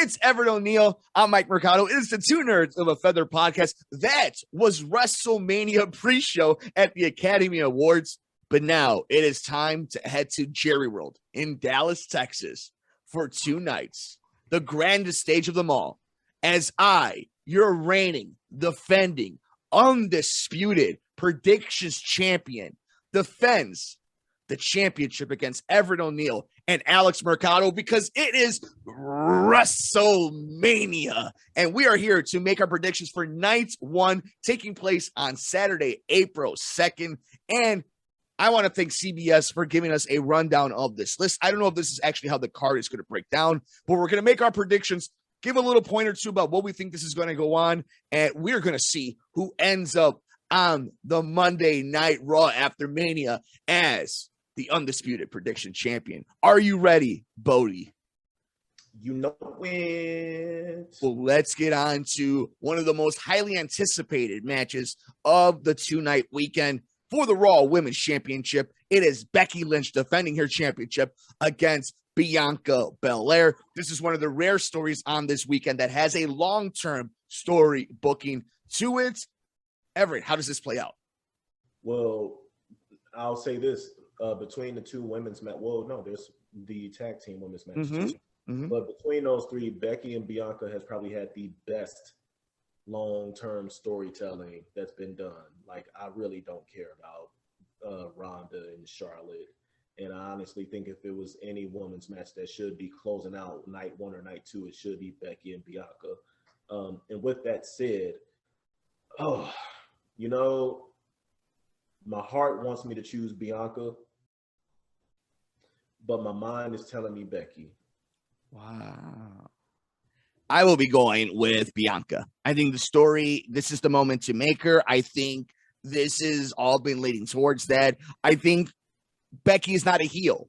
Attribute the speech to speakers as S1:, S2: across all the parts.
S1: It's Everitt O'Neill. I'm Mike Mercado. It is the Two Nerds of a Feather podcast. That was Wrestlemania pre-show at the Academy Awards. But now it is time to head to Jerry World in Dallas, Texas for 2 nights. The grandest stage of them all. As I, your reigning, defending, undisputed predictions champion, defends the championship against Everitt O'Neill and Alex Mercado, because it is Wrestlemania. And we are here to make our predictions for night 1, taking place on Saturday, April 2nd. And I want to thank CBS for giving us a rundown of this list. I don't know if this is actually how the card is going to break down, but we're going to make our predictions, give a little point or two about what we think this is going to go on, and we're going to see who ends up on the Monday Night Raw after Mania as the undisputed prediction champion. Are you ready, Bodie?
S2: You know it.
S1: Well, let's get on to one of the most highly anticipated matches of the 2-night weekend for the Raw Women's Championship. It is Becky Lynch defending her championship against Bianca Belair. This is one of the rare stories on this weekend that has a long-term story booking to it. Everitt, how does this play out?
S2: Well, I'll say this. Between the two women's match, there's the tag team women's match too. But between those three, Becky and Bianca has probably had the best long-term storytelling that's been done. Like, I really don't care about Ronda and Charlotte. And I honestly think if it was any women's match that should be closing out night 1 or night 2, it should be Becky and Bianca. And with that said, my heart wants me to choose Bianca, but my mind is telling me Becky.
S1: Wow. I will be going with Bianca. I think this is the moment to make her. I think this has all been leading towards that. I think Becky is not a heel.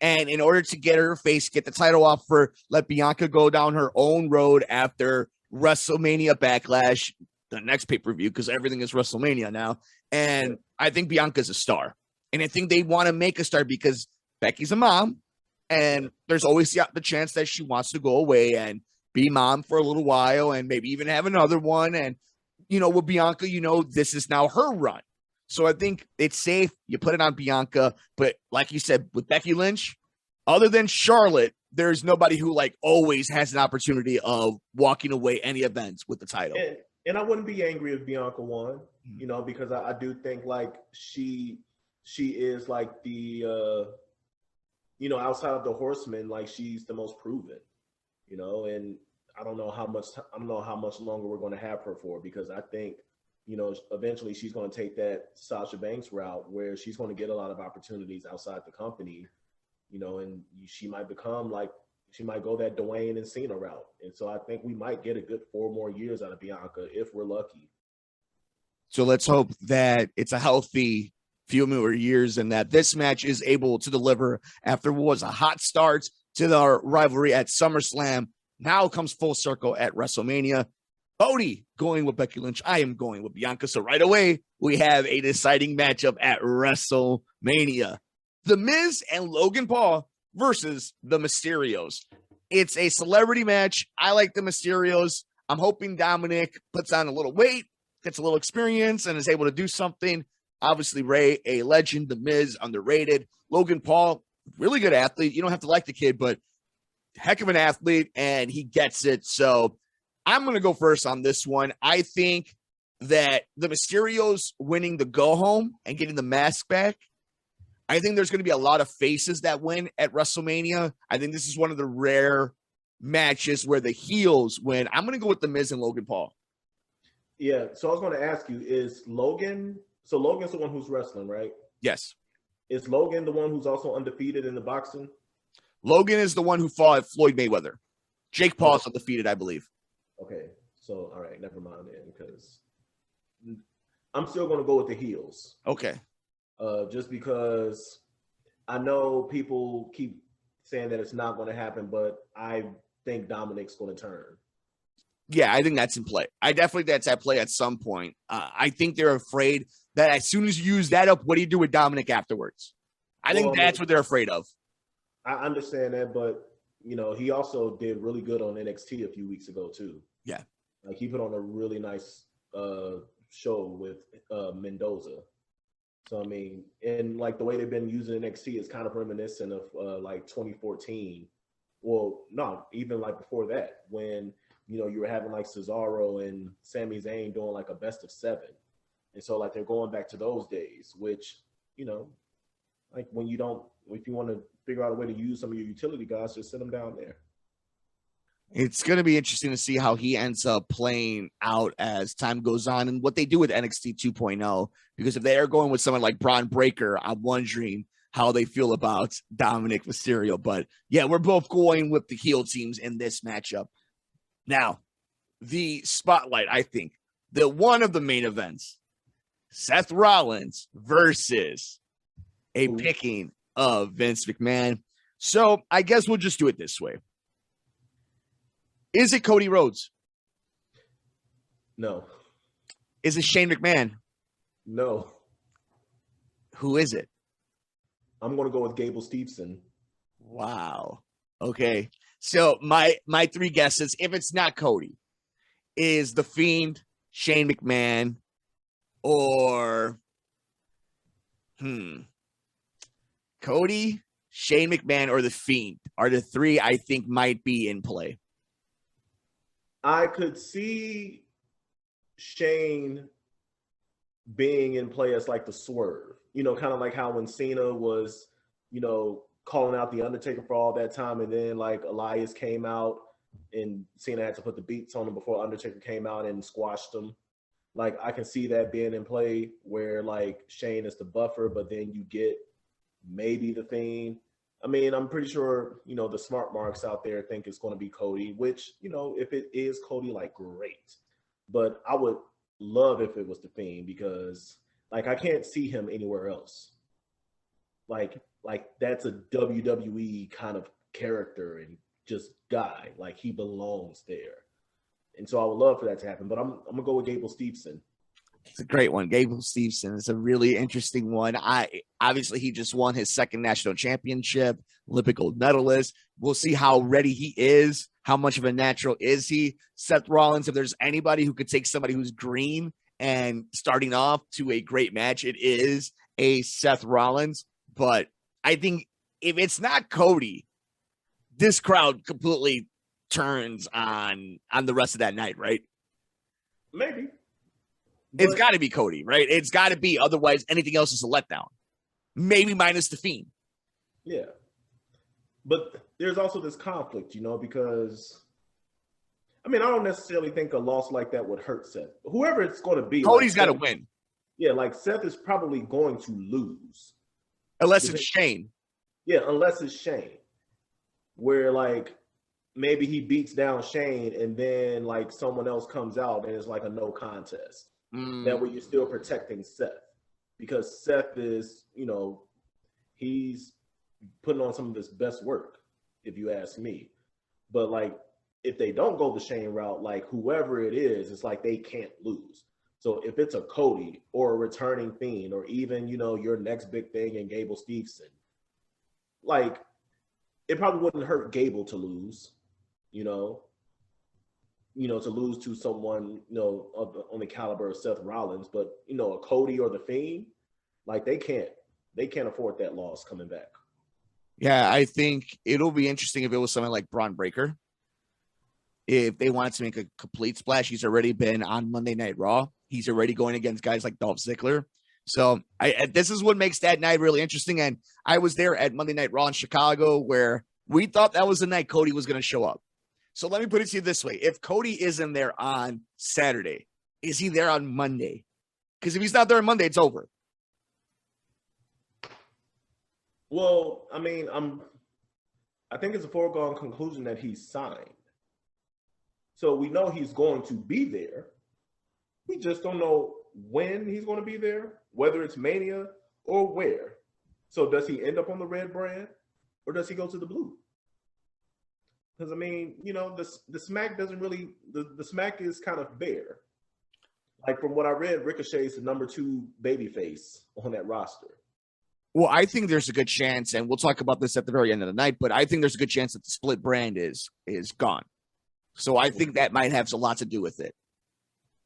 S1: And in order to get her face, get the title off her, let Bianca go down her own road after WrestleMania Backlash, the next pay-per-view, because everything is WrestleMania now. And I think Bianca's a star. And I think they want to make a star because Becky's a mom. And there's always the chance that she wants to go away and be mom for a little while and maybe even have another one. And, with Bianca, this is now her run. So I think it's safe. You put it on Bianca. But like you said, with Becky Lynch, other than Charlotte, there's nobody who always has an opportunity of walking away any events with the title.
S2: And I wouldn't be angry if Bianca won, because I do think she is the, outside of the Horsemen, she's the most proven, and I don't know how much longer we're going to have her for, because I think, eventually she's going to take that Sasha Banks route where she's going to get a lot of opportunities outside the company, and she might become she might go that Dwayne and Cena route. And so I think we might get a good 4 more years out of Bianca if we're lucky.
S1: So let's hope that it's a healthy few more years and that this match is able to deliver after what was a hot start to the rivalry at SummerSlam. Now comes full circle at WrestleMania. Bodie going with Becky Lynch. I am going with Bianca. So right away, we have a deciding matchup at WrestleMania. The Miz and Logan Paul versus the Mysterios. It's a celebrity match. I like the Mysterios. I'm hoping Dominic puts on a little weight, gets a little experience, and is able to do something. Obviously, Ray, a legend. The Miz, underrated. Logan Paul, really good athlete. You don't have to like the kid, but heck of an athlete, and he gets it. So I'm going to go first on this one. I think that the Mysterios winning the go-home and getting the mask back, I think there's going to be a lot of faces that win at WrestleMania. I think this is one of the rare matches where the heels win. I'm going to go with the Miz and Logan Paul.
S2: Yeah, so I was going to ask you, is Logan... So Logan's the one who's wrestling, right?
S1: Yes.
S2: Is Logan the one who's also undefeated in the boxing?
S1: Logan is the one who fought Floyd Mayweather. Jake Paul's undefeated, I believe.
S2: Okay, so all right, never mind then, because I'm still going to go with the heels.
S1: Okay.
S2: Just because I know people keep saying that it's not going to happen, but I think Dominic's going to turn.
S1: Yeah, I think that's in play. I definitely think that's at play at some point. I think they're afraid that as soon as you use that up, what do you do with Dominic afterwards? I think that's what they're afraid of.
S2: I understand that, but you know, he also did really good on NXT a few weeks ago too.
S1: Yeah.
S2: Like he put on a really nice show with Mendoza. So I mean, and like the way they've been using NXT is kind of reminiscent of like 2014. Well, no, even like before that, when you know you were having like Cesaro and Sami Zayn doing like a best of 7, and so like they're going back to those days, which you know, like when you don't, if you want to figure out a way to use some of your utility guys, just send them down there.
S1: It's going to be interesting to see how he ends up playing out as time goes on and what they do with NXT 2.0. Because if they are going with someone like Braun Breaker, I'm wondering how they feel about Dominic Mysterio. But yeah, we're both going with the heel teams in this matchup. Now, the spotlight, I think, the one of the main events, Seth Rollins versus a picking of Vince McMahon. So I guess we'll just do it this way. Is it Cody Rhodes?
S2: No.
S1: Is it Shane McMahon?
S2: No.
S1: Who is it?
S2: I'm going to go with Gable Steveson.
S1: Wow. Okay. So my 3 guesses, if it's not Cody, is The Fiend, Shane McMahon, or Cody, Shane McMahon, or The Fiend are the 3 I think might be in play.
S2: I could see Shane being in play as like the swerve, you know, kind of like how when Cena was, you know, calling out the Undertaker for all that time, and then like Elias came out and Cena had to put the beats on him before Undertaker came out and squashed him. Like I can see that being in play where like Shane is the buffer, but then you get maybe the Fiend. I mean, I'm pretty sure, you know, the smart marks out there think it's going to be Cody, which, you know, if it is Cody, like, great. But I would love if it was the Fiend because, like, I can't see him anywhere else. Like that's a WWE kind of character and just guy. Like, he belongs there. And so I would love for that to happen. But I'm going to go with Gable Steveson.
S1: It's a great one. Gable Steveson is a really interesting one. Obviously he just won his 2nd national championship, Olympic gold medalist. We'll see how ready he is. How much of a natural is he? Seth Rollins, if there's anybody who could take somebody who's green and starting off to a great match, it is a Seth Rollins. But I think if it's not Cody, this crowd completely turns on the rest of that night, right?
S2: Maybe.
S1: It's got to be Cody, right? It's got to be. Otherwise, anything else is a letdown. Maybe minus the Fiend.
S2: Yeah. But there's also this conflict, you know, because, I mean, I don't necessarily think a loss like that would hurt Seth. Whoever it's going to be.
S1: Cody's
S2: like
S1: got to win.
S2: Yeah, like Seth is probably going to lose.
S1: Unless it's Shane.
S2: Yeah, unless it's Shane. Where, like, maybe he beats down Shane and then, like, someone else comes out and it's like a no contest. That way you're still protecting Seth. Because Seth is, you know, he's putting on some of his best work, if you ask me. But, like, if they don't go the Shane route, like, whoever it is, it's like they can't lose. So if it's a Cody or a returning Fiend or even, you know, your next big thing in Gable Steveson, like, it probably wouldn't hurt Gable to lose, you know, to lose to someone, you know, on the caliber of Seth Rollins, but, you know, a Cody or the Fiend, like they can't afford that loss coming back.
S1: Yeah, I think it'll be interesting if it was something like Braun Breaker. If they wanted to make a complete splash, he's already been on Monday Night Raw. He's already going against guys like Dolph Ziggler. So this is what makes that night really interesting. And I was there at Monday Night Raw in Chicago where we thought that was the night Cody was going to show up. So let me put it to you this way. If Cody isn't there on Saturday, is he there on Monday? Because if he's not there on Monday, it's over.
S2: Well, I mean, I think it's a foregone conclusion that he's signed. So we know he's going to be there. We just don't know when he's going to be there, whether it's Mania or where. So does he end up on the red brand or does he go to the blue? Because, I mean, you know, the Smack doesn't really, the Smack is kind of bare. Like, from what I read, Ricochet is the number 2 babyface on that roster.
S1: Well, I think there's a good chance, and we'll talk about this at the very end of the night, but I think there's a good chance that the split brand is gone. So I think that might have a lot to do with it.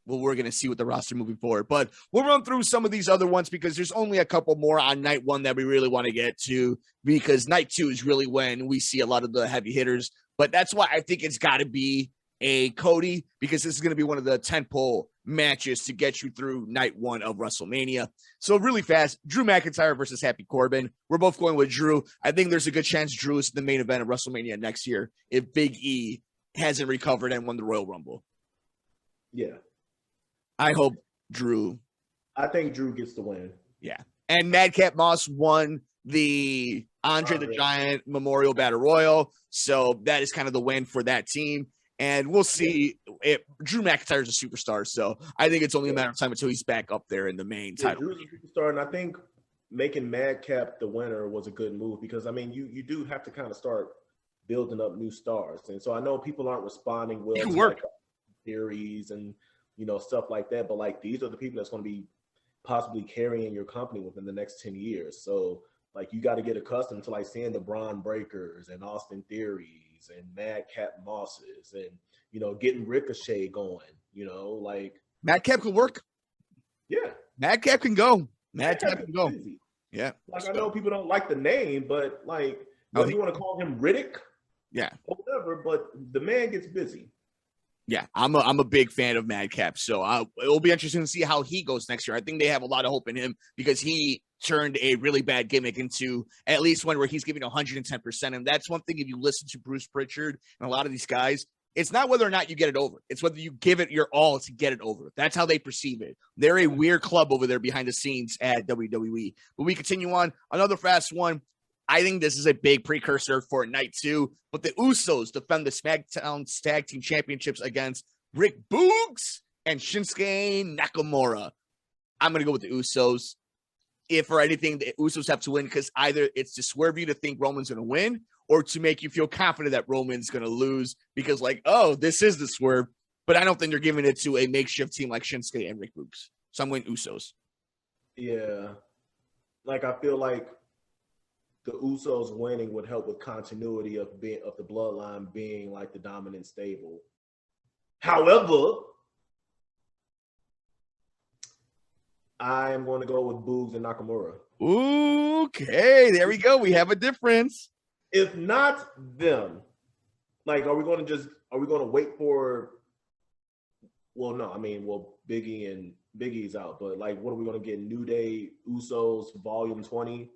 S1: Well, we're going to see with the roster moving forward, but we'll run through some of these other ones because there's only a couple more on night one that we really want to get to, because night two is really when we see a lot of the heavy hitters. But that's why I think it's got to be a Cody, because this is going to be one of the tentpole matches to get you through night one of WrestleMania. So really fast, Drew McIntyre versus Happy Corbin. We're both going with Drew. I think there's a good chance Drew is the main event of WrestleMania next year if Big E hasn't recovered and won the Royal Rumble.
S2: Yeah.
S1: I hope Drew.
S2: I think Drew gets the win.
S1: Yeah. And Madcap Moss won the Andre the Giant Memorial Battle Royal. So that is kind of the win for that team. And we'll see. Drew McIntyre is a superstar. So I think it's only a matter of time until he's back up there in the main title.
S2: Drew's a superstar. And I think making Madcap the winner was a good move because, I mean, you do have to kind of start building up new stars. And so I know people aren't responding well to like theories and, you know, stuff like that. But like, these are the people that's going to be possibly carrying your company within the next 10 years. So like, you got to get accustomed to like seeing the Braun Breakers and Austin Theories and Madcap Mosses and, you know, getting Ricochet going, you know, like
S1: Madcap can work.
S2: Yeah.
S1: Madcap can go. Madcap can go.
S2: Easy.
S1: Yeah.
S2: Like, I know people don't like the name, but like, whether you want to call him Riddick,
S1: yeah,
S2: or whatever, but the man gets busy.
S1: Yeah, I'm a big fan of Madcap, so it'll be interesting to see how he goes next year. I think they have a lot of hope in him because he turned a really bad gimmick into at least one where he's giving 110%. And that's one thing, if you listen to Bruce Pritchard and a lot of these guys, it's not whether or not you get it over. It's whether you give it your all to get it over. That's how they perceive it. They're a weird club over there behind the scenes at WWE. But we continue on. Another fast one. I think this is a big precursor for night two, but the Usos defend the SmackDown Tag Team Championships against Rick Boogs and Shinsuke Nakamura. I'm going to go with the Usos. If for anything, the Usos have to win because either it's to swerve you to think Roman's going to win or to make you feel confident that Roman's going to lose because like, oh, this is the swerve. But I don't think they're giving it to a makeshift team like Shinsuke and Rick Boogs. So I'm going Usos.
S2: Yeah. Like, I feel like the Usos winning would help with continuity of the bloodline being like the dominant stable. However, I am going to go with Boogs and Nakamura.
S1: Okay, there we go. We have a difference.
S2: If not them, like, are we going to wait for? Well, no, I mean, Biggie's out, but like, what are we going to get? New Day, Usos, Volume 20.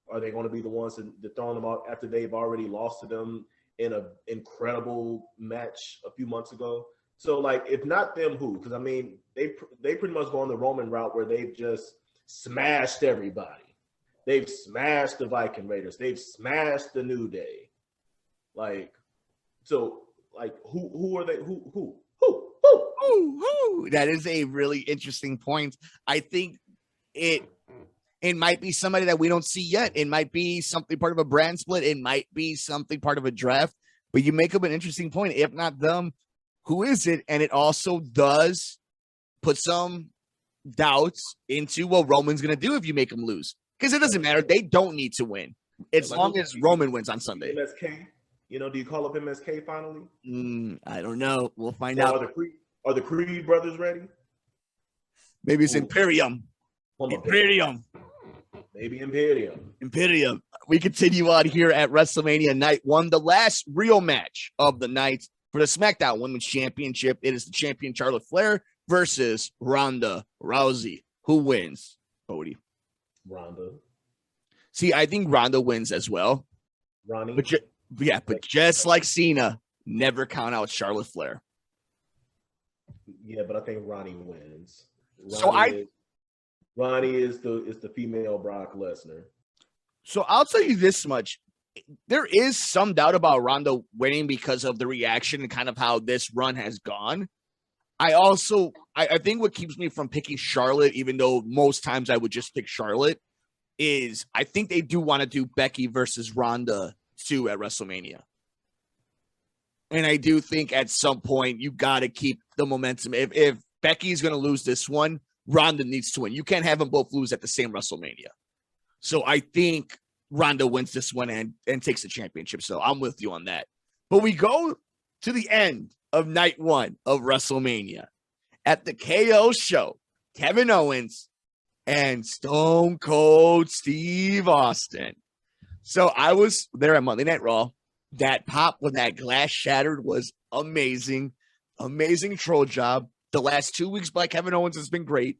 S2: Are they going to be the ones that throwing them out after they've already lost to them in an incredible match a few months ago? So, like, if not them, who? Because, I mean, they pretty much go on the Roman route where they've just smashed everybody. They've smashed the Viking Raiders. They've smashed the New Day. Like, so, like, who are they? Who?
S1: That is a really interesting point. I think it might be somebody that we don't see yet. It might be something part of a brand split. It might be something part of a draft. But you make up an interesting point. If not them, who is it? And it also does put some doubts into what Roman's going to do if you make him lose. Because it doesn't matter. They don't need to win. As long as Roman wins on Sunday.
S2: MSK? You know, do you call up MSK finally?
S1: I don't know. We'll find out.
S2: Are the Creed brothers ready?
S1: Maybe it's Imperium. Imperium.
S2: Maybe Imperium.
S1: Imperium. We continue on here at WrestleMania Night 1, the last real match of the night for the SmackDown Women's Championship. It is the champion Charlotte Flair versus Ronda Rousey. Who wins, Cody?
S2: Ronda.
S1: See, I think Ronda wins as well.
S2: Ronnie.
S1: But just like Cena, never count out Charlotte Flair.
S2: Yeah, but I think Ronnie wins. Ronnie is the female Brock Lesnar. So
S1: I'll tell you this much. There is some doubt about Ronda winning because of the reaction and kind of how this run has gone. I think what keeps me from picking Charlotte, even though most times I would just pick Charlotte, is I think they do want to do Becky versus Ronda too at WrestleMania. And I do think at some point you got to keep the momentum. If Becky's going to lose this one, Ronda needs to win. You can't have them both lose at the same WrestleMania. So I think Ronda wins this one and takes the championship. So I'm with you on that. But we go to the end of night one of WrestleMania. At the KO show, Kevin Owens and Stone Cold Steve Austin. So I was there at Monday Night Raw. That pop when that glass shattered was amazing. Amazing troll job. The last 2 weeks by Kevin Owens has been great.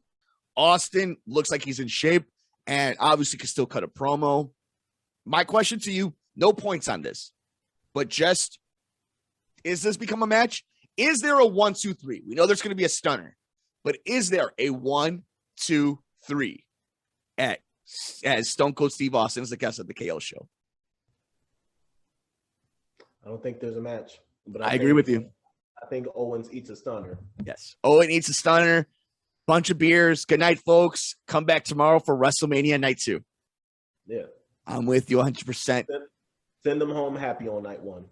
S1: Austin looks like he's in shape and obviously can still cut a promo. My question to you, no points on this, but just, is this become a match? Is there a 1, 2, 3? We know there's going to be a stunner, but is there a 1, 2, 3 as Stone Cold Steve Austin is the guest at the KO show?
S2: I don't think there's a match. But
S1: I agree with you.
S2: I think Owens eats a stunner.
S1: Yes. Owen eats a stunner. Bunch of beers. Good night, folks. Come back tomorrow for WrestleMania Night 2.
S2: Yeah.
S1: I'm with you 100%.
S2: Send them home happy on night 1.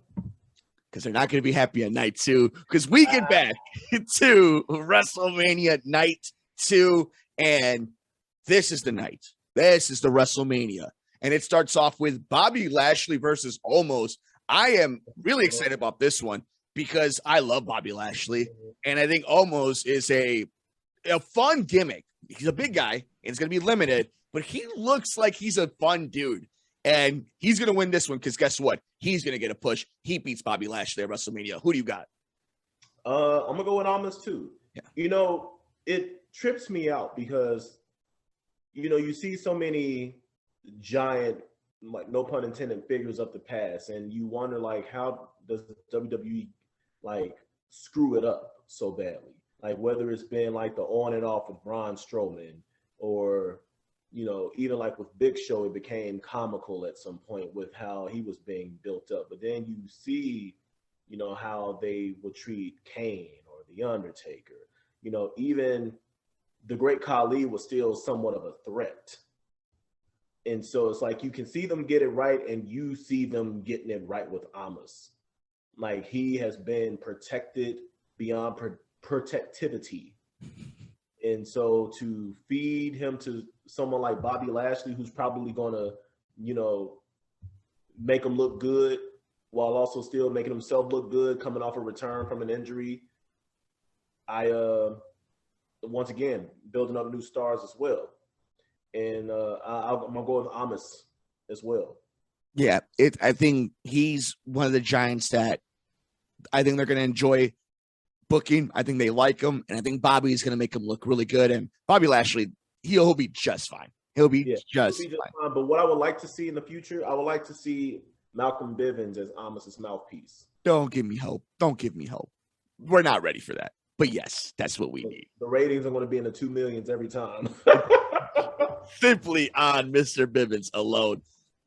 S1: Because they're not going to be happy on night 2. Because we get back to WrestleMania Night 2. And this is the night. This is the WrestleMania. And it starts off with Bobby Lashley versus Omos. I am really excited about this one because I love Bobby Lashley. And I think Omos is a fun gimmick. He's a big guy and it's going to be limited, but he looks like he's a fun dude. And he's going to win this one because guess what? He's going to get a push. He beats Bobby Lashley at WrestleMania. Who do you got?
S2: I'm going to go with Omos too.
S1: Yeah.
S2: You know, it trips me out because, you know, you see so many giant, like no pun intended, figures of the past, and you wonder like, how does WWE like screw it up so badly? Like whether it's been like the on and off with Braun Strowman, or you know, even like with Big Show, it became comical at some point with how he was being built up. But then you see, you know, how they would treat Kane or The Undertaker. You know, even the Great Khali was still somewhat of a threat. And so it's like you can see them get it right, and you see them getting it right with Omos. Like he has been protected beyond protectivity. And so to feed him to someone like Bobby Lashley, who's probably going to, you know, make him look good while also still making himself look good coming off a return from an injury. Once again, building up new stars as well. And I'm going to go with Omos as well.
S1: Yeah, I think he's one of the giants that I think they're going to enjoy booking. I think they like him, and I think Bobby's going to make him look really good. And Bobby Lashley, he'll be just fine. He'll be just fine.
S2: But what I would like to see in the future, I would like to see Malcolm Bivens as Omos' mouthpiece.
S1: Don't give me hope. Don't give me hope. We're not ready for that. But yes, that's what we need.
S2: The ratings are going to be in the 2 millions every time.
S1: Simply on Mr. Bivens alone.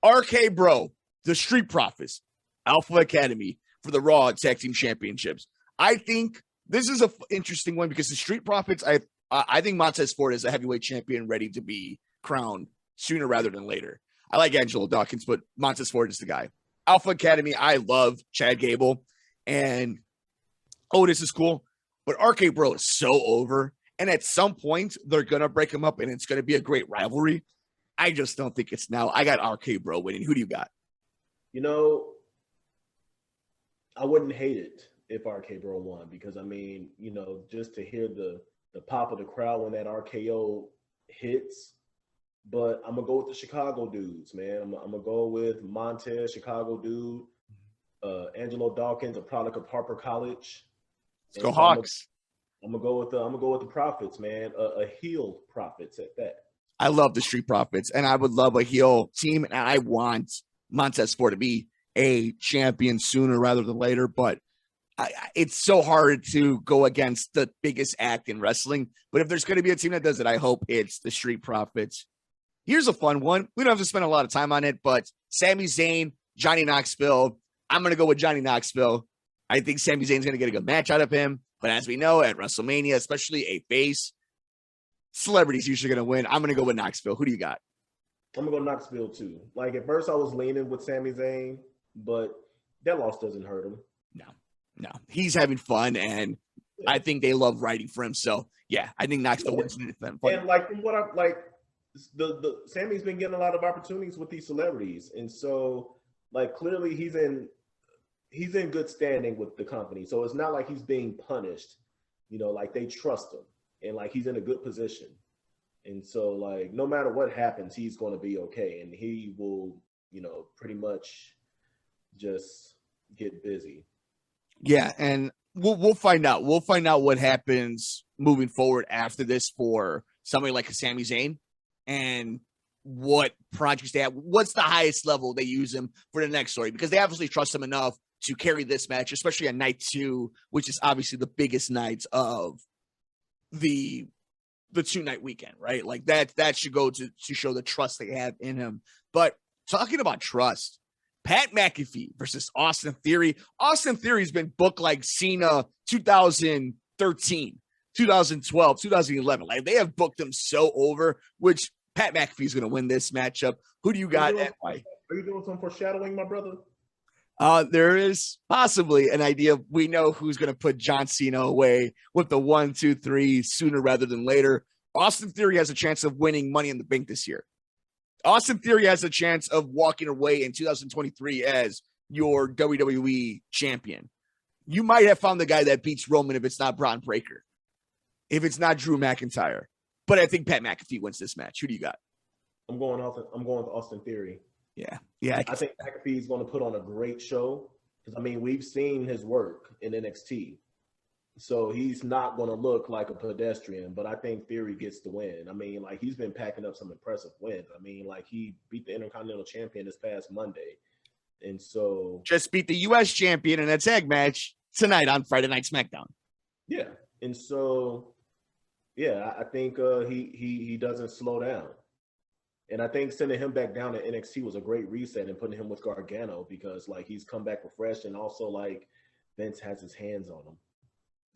S1: RK Bro, the Street Profits, Alpha Academy for the Raw Tag Team Championships. I think this is an interesting one because the Street Profits, I think Montez Ford is a heavyweight champion ready to be crowned sooner rather than later. I like Angelo Dawkins, but Montez Ford is the guy. Alpha Academy, I love Chad Gable. And Otis is cool. But RK Bro is so over. And at some point, they're going to break him up, and it's going to be a great rivalry. I just don't think it's now. I got RK Bro winning. Who do you got?
S2: You know, I wouldn't hate it if RK Bro won because, I mean, you know, just to hear the pop of the crowd when that RKO hits. But I'm going to go with the Chicago dudes, man. I'm going to go with Montez, Chicago dude. Angelo Dawkins, a product of Harper College.
S1: Let's go Hawks.
S2: I'm gonna go with the Profits, man. A heel Profits at that.
S1: I love the Street Profits, and I would love a heel team, and I want Montez Ford to be a champion sooner rather than later. But it's so hard to go against the biggest act in wrestling. But if there's going to be a team that does it, I hope it's the Street Profits. Here's a fun one. We don't have to spend a lot of time on it, but Sami Zayn, Johnny Knoxville. I'm going to go with Johnny Knoxville. I think Sami Zayn's going to get a good match out of him. But as we know, at WrestleMania, especially a face, celebrity's usually going to win. I'm going to go with Knoxville. Who do you got?
S2: I'm going to go Knoxville, too. Like, at first I was leaning with Sami Zayn, but that loss doesn't hurt him.
S1: No. He's having fun, and I think they love writing for him. So, yeah, I think Knoxville wins.
S2: And, like, from what the Sammy's been getting a lot of opportunities with these celebrities, and so like clearly he's in good standing with the company. So it's not like he's being punished. Like they trust him, and like he's in a good position. And so like no matter what happens, he's going to be okay, and he will, pretty much just get busy.
S1: Yeah, and we'll find out. We'll find out what happens moving forward after this for somebody like a Sami Zayn, and what projects they have. What's the highest level they use him for the next story? Because they obviously trust him enough to carry this match, especially on night 2, which is obviously the biggest night of the 2-night weekend, right? Like that should go to show the trust they have in him. But talking about trust, Pat McAfee versus Austin Theory. Austin Theory's been booked like Cena 2013, 2012, 2011. Like they have booked him so over, which Pat McAfee's going to win this matchup. Who do you got?
S2: Are you doing some foreshadowing, my brother?
S1: There is possibly an idea. We know who's going to put John Cena away with the 1, 2, 3 sooner rather than later. Austin Theory has a chance of winning Money in the Bank this year. Austin Theory has a chance of walking away in 2023 as your WWE champion. You might have found the guy that beats Roman if it's not Braun Breaker, if it's not Drew McIntyre. But I think Pat McAfee wins this match. Who do you got?
S2: I'm going with Austin Theory.
S1: Yeah.
S2: I think McAfee's going to put on a great show because I mean we've seen his work in NXT, so he's not going to look like a pedestrian. But I think Theory gets the win. I mean, like he's been packing up some impressive wins. I mean, like he beat the Intercontinental Champion this past Monday, and so
S1: just beat the U.S. champion in a tag match tonight on Friday Night SmackDown.
S2: Yeah, and so I think he doesn't slow down. And I think sending him back down to NXT was a great reset and putting him with Gargano because like he's come back refreshed and also like Vince has his hands on him.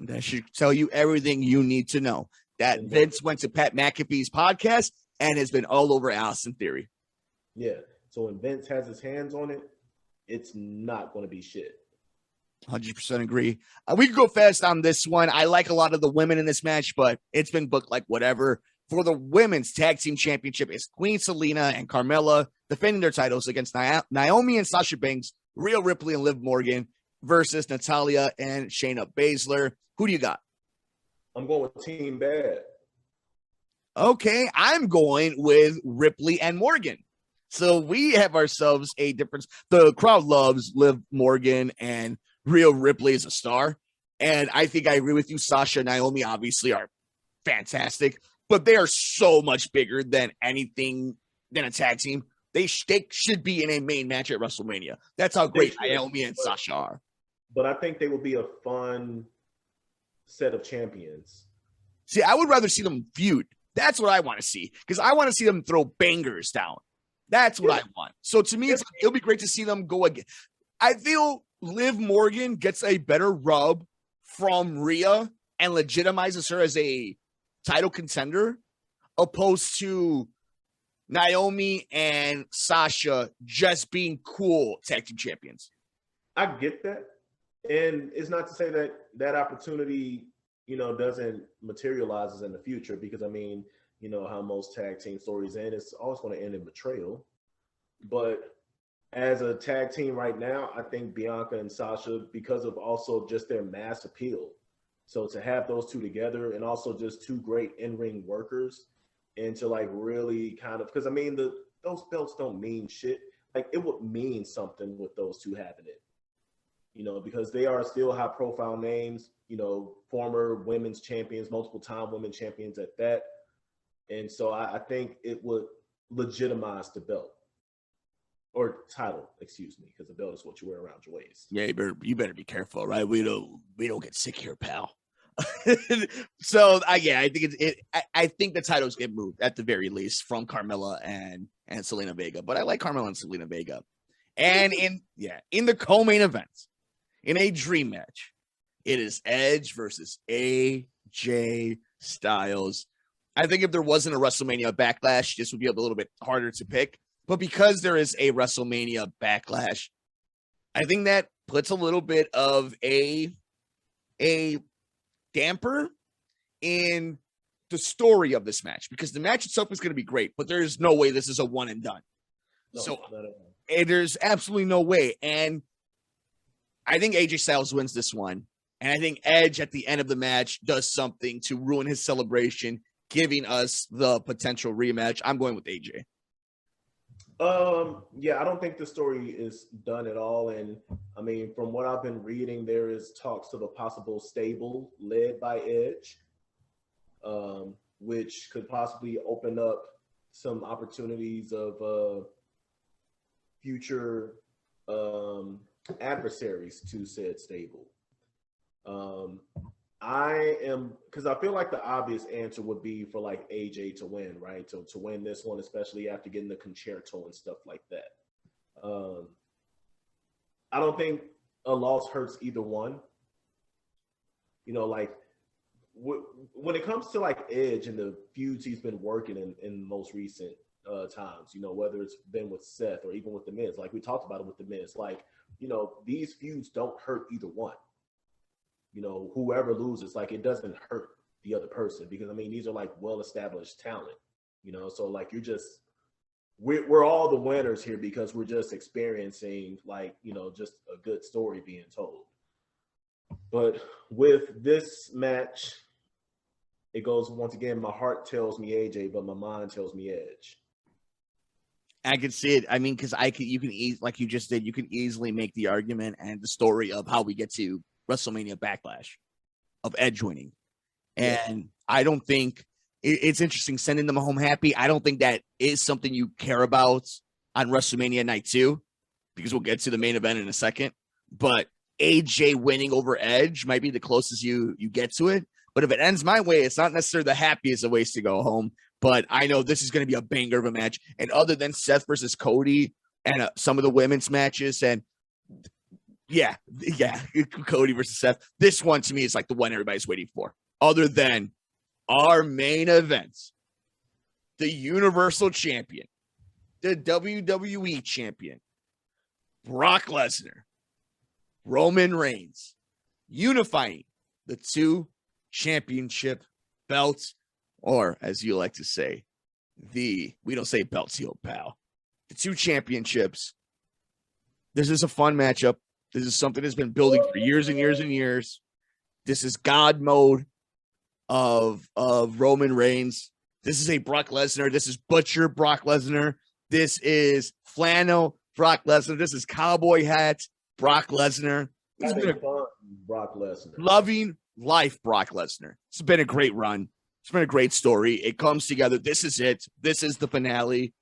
S1: That should tell you everything you need to know. That Vince went to Pat McAfee's podcast and has been all over Austin Theory.
S2: Yeah. So when Vince has his hands on it, it's not going to be shit.
S1: 100% agree. We can go fast on this one. I like a lot of the women in this match, but it's been booked like whatever. For the women's tag team championship is Queen Selena and Carmella defending their titles against Naomi and Sasha Banks, Rhea Ripley and Liv Morgan versus Natalya and Shayna Baszler. Who do you got?
S2: I'm going with Team Bad.
S1: Okay, I'm going with Ripley and Morgan. So we have ourselves a difference. The crowd loves Liv Morgan and Rhea Ripley as a star. And I think I agree with you. Sasha and Naomi obviously are fantastic. But they are so much bigger than anything than a tag team. They should be in a main match at WrestleMania. That's how great Naomi and Sasha are.
S2: But I think they would be a fun set of champions.
S1: See, I would rather see them feud. That's what I want to see. Because I want to see them throw bangers down. That's what I want. So to me, it'll be great to see them go again. I feel Liv Morgan gets a better rub from Rhea and legitimizes her as a title contender opposed to Naomi and Sasha just being cool tag team champions.
S2: I get that. And it's not to say that that opportunity, doesn't materialize in the future because I mean, how most tag team stories end, it's always going to end in betrayal. But as a tag team right now, I think Bianca and Sasha, because of also just their mass appeal, so to have those two together and also just two great in-ring workers and to like really kind of, because I mean, those belts don't mean shit. Like it would mean something with those two having it, because they are still high profile names, former women's champions, multiple time women champions at that. And so I think it would legitimize the belt or title, excuse me, because the belt is what you wear around your waist.
S1: Yeah, you better be careful, right? We don't get sick here, pal. So I think I think the titles get moved at the very least from Carmella and Selena Vega, but I like Carmella and Selena Vega. And in the co-main event, in a dream match, it is Edge versus AJ Styles. I think if there wasn't a WrestleMania Backlash, this would be a little bit harder to pick. But because there is a WrestleMania Backlash, I think that puts a little bit of a damper in the story of this match, because the match itself is going to be great, but there's no way this is a one and done.
S2: No,
S1: So
S2: not at all.
S1: there's absolutely no way. And I think AJ Styles wins this one. And I think Edge at the end of the match does something to ruin his celebration, giving us the potential rematch. I'm going with AJ.
S2: Yeah, I don't think the story is done at all. And I mean, from what I've been reading, there is talks of a possible stable led by Edge, which could possibly open up some opportunities of future adversaries to said stable. Because I feel like the obvious answer would be for like AJ to win, right? To win this one, especially after getting the concerto and stuff like that. I don't think a loss hurts either one. You know, like when it comes to like Edge and the feuds he's been working in most recent times, you know, whether it's been with Seth or even with The Miz, like we talked about it with The Miz, like, you know, these feuds don't hurt either one. You know, whoever loses, like, it doesn't hurt the other person, because I mean, these are like well-established talent, you know, so like we're all the winners here because we're just experiencing, like, you know, just a good story being told. But with this match, it goes, once again, my heart tells me AJ, but my mind tells me Edge.
S1: I can see it. I mean, because you can like you just did, you can easily make the argument and the story of how we get to WrestleMania Backlash of Edge winning. And I don't think it's interesting sending them home happy. I don't think that is something you care about on WrestleMania night 2, because we'll get to the main event in a second. But AJ winning over Edge might be the closest you get to it. But if it ends my way, it's not necessarily the happiest of ways to go home. But I know this is going to be a banger of a match. And other than Seth versus Cody and some of the women's matches, and yeah, Cody versus Seth, this one to me is like the one everybody's waiting for. Other than our main events, the Universal Champion, the WWE Champion, Brock Lesnar, Roman Reigns, unifying the 2 championship belts, or as you like to say, we don't say belts, you pal. The 2 championships. This is a fun matchup. This is something that's been building for years and years and years. This is God mode of Roman Reigns. This is a Brock Lesnar. This is Butcher Brock Lesnar. This is flannel Brock Lesnar. This is cowboy hat Brock Lesnar. This has been
S2: fun Brock Lesnar.
S1: Loving life Brock Lesnar. It's been a great run. It's been a great story. It comes together. This is it. This is the finale.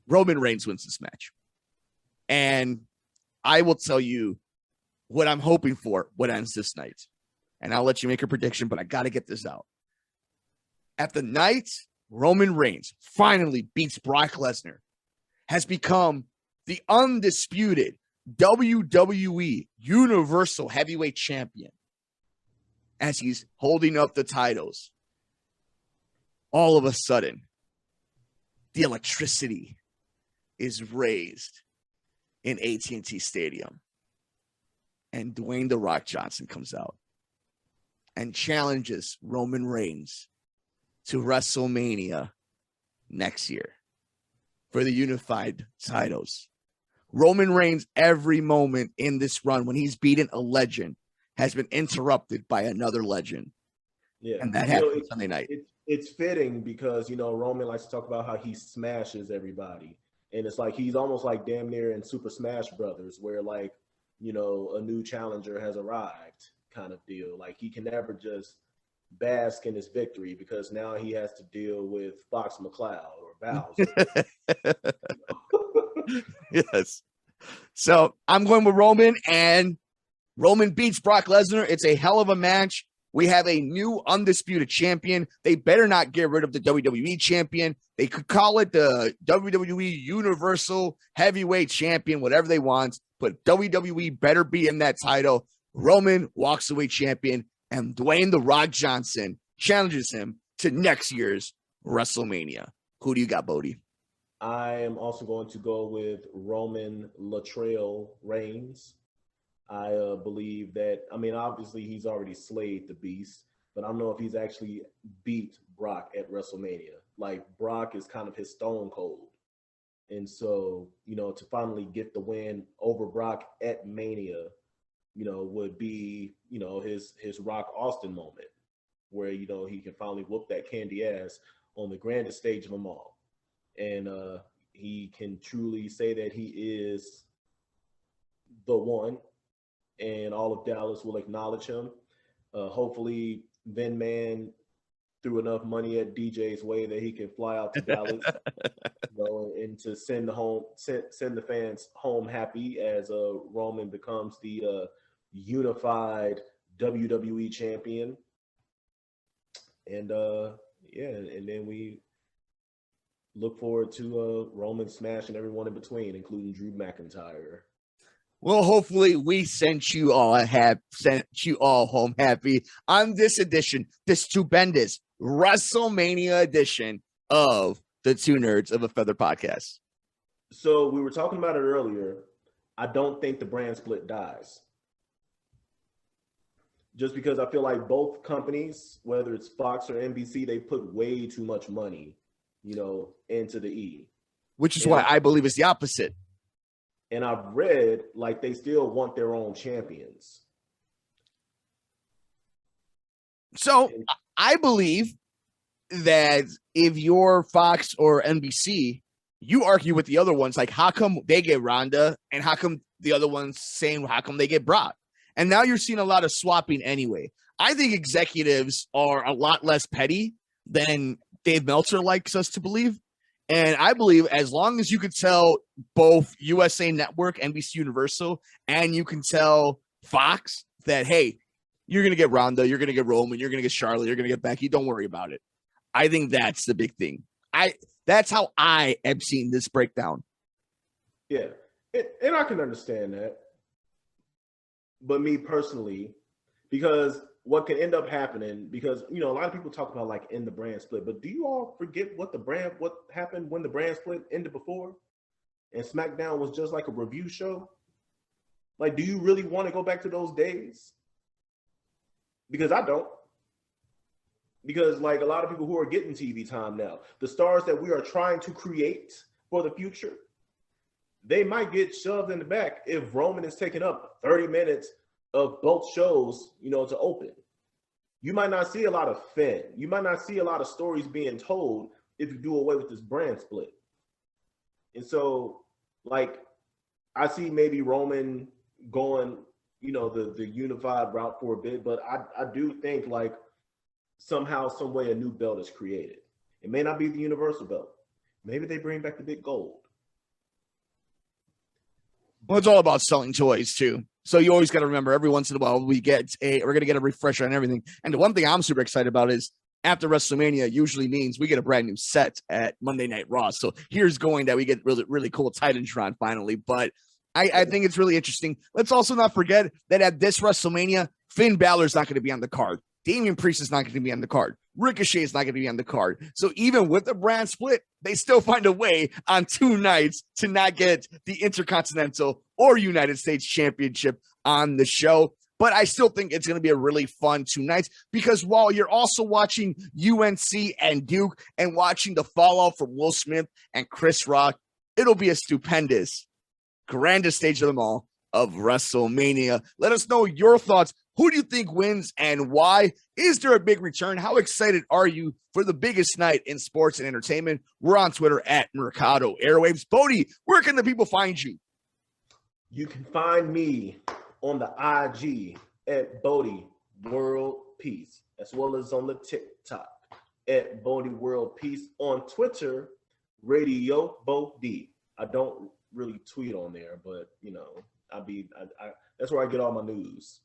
S1: Roman Reigns wins this match. And I will tell you what I'm hoping for what ends this night. And I'll let you make a prediction, but I got to get this out. At the night, Roman Reigns finally beats Brock Lesnar, has become the undisputed WWE Universal Heavyweight Champion. As he's holding up the titles, all of a sudden, the electricity is raised in AT&T Stadium. And Dwayne "The Rock" Johnson comes out and challenges Roman Reigns to WrestleMania next year for the unified titles. Roman Reigns, every moment in this run, when he's beaten a legend, has been interrupted by another legend.
S2: Yeah.
S1: And that happened Sunday night.
S2: It's fitting because, you know, Roman likes to talk about how he smashes everybody. And it's like he's almost like damn near in Super Smash Brothers, where, like, you know, a new challenger has arrived kind of deal. Like, he can never just bask in his victory because now he has to deal with Fox McCloud or Bowser.
S1: Yes. So I'm going with Roman, and Roman beats Brock Lesnar. It's a hell of a match. We have a new undisputed champion. They better not get rid of the WWE champion. They could call it the WWE Universal Heavyweight Champion, whatever they want, but WWE better be in that title. Roman walks away champion, and Dwayne "The Rock" Johnson challenges him to next year's WrestleMania. Who do you got, Bodie?
S2: I am also going to go with Roman Latrell Reigns. I believe that, I mean, obviously he's already slayed the beast. but I don't know if he's actually beat Brock at WrestleMania. Like Brock is kind of his stone cold. And so, to finally get the win over Brock at Mania, would be, his Rock Austin moment where, he can finally whoop that candy ass on the grandest stage of them all. And he can truly say that he is the one, and all of Dallas will acknowledge him. Hopefully, Vin Man threw enough money at DJ's way that he can fly out to Dallas, and to send the fans home happy as Roman becomes the unified WWE champion. And and then we look forward to Roman smashing everyone in between, including Drew McIntyre.
S1: Well, hopefully we sent you all home happy on this edition, this stupendous WrestleMania edition of the Two Nerds of a Feather podcast.
S2: So we were talking about it earlier. I don't think the brand split dies. Just because I feel like both companies, whether it's Fox or NBC, they put way too much money, into the E.
S1: Which is why I believe it's the opposite.
S2: And I've read like they still want their own champions.
S1: So I believe that if you're Fox or NBC, you argue with the other ones, like how come they get Ronda and how come the other ones saying how come they get Brock? And now you're seeing a lot of swapping anyway. I think executives are a lot less petty than Dave Meltzer likes us to believe. And I believe as long as you could tell both USA Network, NBC Universal, and you can tell Fox that, hey, you're going to get Ronda, you're going to get Roman, you're going to get Charlotte, you're going to get Becky, don't worry about it. I think that's the big thing. That's how I am seeing this breakdown.
S2: Yeah, and I can understand that. But me personally, because what can end up happening, because a lot of people talk about like in the brand split, but do you all forget what happened when the brand split ended before, and SmackDown was just like a review show? Like, do you really want to go back to those days? Because I don't. Because like a lot of people who are getting TV time now, the stars that we are trying to create for the future, they might get shoved in the back if Roman is taking up 30 minutes of both shows, to open. You might not see a lot of Finn. You might not see a lot of stories being told if you do away with this brand split. And so, like, I see maybe Roman going, the unified route for a bit, but I do think like somehow, some way a new belt is created. It may not be the universal belt. Maybe they bring back the big gold.
S1: Well, it's all about selling toys too. So you always got to remember every once in a while we're going to get a refresher on everything. And the one thing I'm super excited about is after WrestleMania usually means we get a brand new set at Monday Night Raw. So here's going that we get really, really cool Titantron finally. But I think it's really interesting. Let's also not forget that at this WrestleMania, Finn Balor's not going to be on the card. Damian Priest is not going to be on the card. Ricochet is not going to be on the card. So even with the brand split, they still find a way on two nights to not get the Intercontinental or United States Championship on the show. But I still think it's going to be a really fun 2 nights because while you're also watching UNC and Duke and watching the fallout from Will Smith and Chris Rock, it'll be a stupendous, grandest stage of them all of WrestleMania. Let us know your thoughts. Who do you think wins and why? Is there a big return? How excited are you for the biggest night in sports and entertainment? We're on Twitter at Mercado Airwaves. Bodie, where can the people find you?
S2: You can find me on the IG at Bodie World Peace, as well as on the TikTok at Bodie World Peace. On Twitter, Radio Bodie. I don't really tweet on there, but I that's where I get all my news.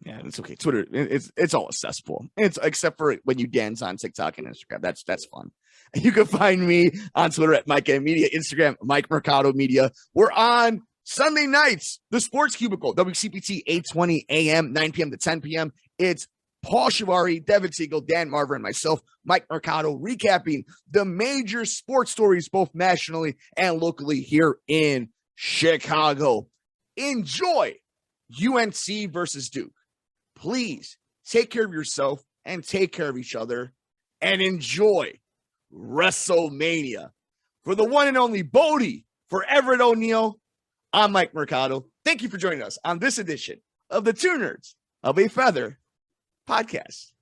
S1: Yeah, it's okay. Twitter, it's all accessible. It's except for when you dance on TikTok and Instagram. That's fun. You can find me on Twitter at Mike M Media, Instagram Mike Mercado Media. We're on Sunday nights, the Sports Cubicle, WCPT 8:20 a.m., 9 p.m. to 10 p.m. It's Paul Shivari, Devin Siegel, Dan Marver, and myself, Mike Mercado, recapping the major sports stories both nationally and locally here in Chicago. Enjoy UNC versus Duke. Please take care of yourself and take care of each other, and enjoy Wrestlemania. For the one and only Bodie, for Everitt O'Neill, I'm Mike Mercado. Thank you for joining us on this edition of the Two Nerds of a Feather podcast.